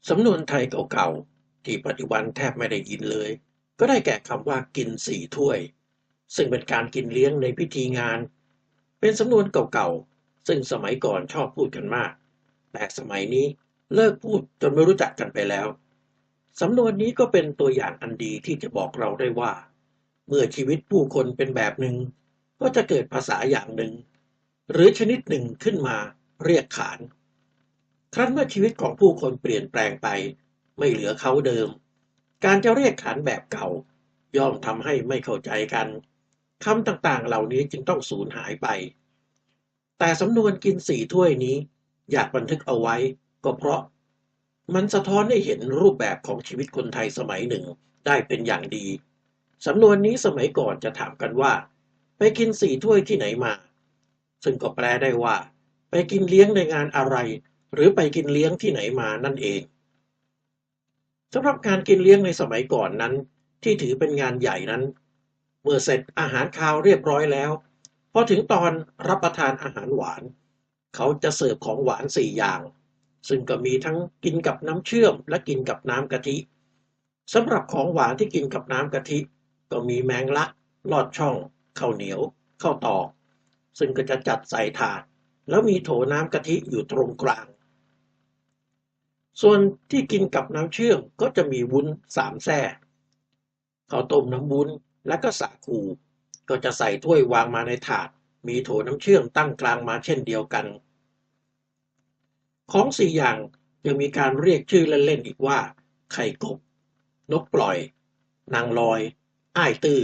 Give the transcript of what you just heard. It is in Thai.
สำนวนไทยเก่าๆที่ปัจจุบันแทบไม่ได้ยินเลยก็ได้แก่คำว่ากินสี่ถ้วยซึ่งเป็นการกินเลี้ยงในพิธีงานเป็นสำนวนเก่าๆซึ่งสมัยก่อนชอบพูดกันมากแต่สมัยนี้เลิกพูดจนไม่รู้จักกันไปแล้วสำนวนนี้ก็เป็นตัวอย่างอันดีที่จะบอกเราได้ว่าเมื่อชีวิตผู้คนเป็นแบบหนึ่งก็จะเกิดภาษาอย่างหนึ่งหรือชนิดหนึ่งขึ้นมาเรียกขาน ครั้นเมื่อชีวิตของผู้คนเปลี่ยนแปลงไปไม่เหลือเขาเดิมการจะเรียกขานแบบเก่าย่อมทำให้ไม่เข้าใจกันคำต่างๆเหล่านี้จึงต้องสูญหายไปแต่สำนวนกินสี่ถ้วยนี้อยากบันทึกเอาไว้ก็เพราะมันสะท้อนให้เห็นรูปแบบของชีวิตคนไทยสมัยหนึ่งได้เป็นอย่างดีสำนวนนี้สมัยก่อนจะถามกันว่าไปกินสี่ถ้วยที่ไหนมาซึ่งก็แปลได้ว่าไปกินเลี้ยงในงานอะไร หรือไปกินเลี้ยงที่ไหนมานั่นเองสำหรับการกินเลี้ยงในสมัยก่อนนั้นที่ถือเป็นงานใหญ่นั้นเมื่อเสร็จอาหารคาวเรียบร้อยแล้วพอถึงตอนรับประทานอาหารหวานเขาจะเสิร์ฟของหวาน4อย่างซึ่งก็มีทั้งกินกับน้ำเชื่อมและกินกับน้ำกะทิสำหรับของหวานที่กินกับน้ำกะทิก็มีแมงลักลอดช่องข้าวเหนียวข้าวตอกซึ่งก็จะจัดใส่ถาดแล้วมีโถน้ำกะทิอยู่ตรงกลาง ส่วนที่กินกับน้ำเชื่อมก็จะมีวุ้น3แส่ข้าวต้มน้ำวุ้นและก็สาคูก็จะใส่ถ้วยวางมาในถาดมีโถน้ำเชื่อมตั้งกลางมาเช่นเดียวกันของ4อย่างยังมีการเรียกชื่อเล่นๆอีกว่าไข่กบนกปล่อยนางลอยอ้ายตื้อ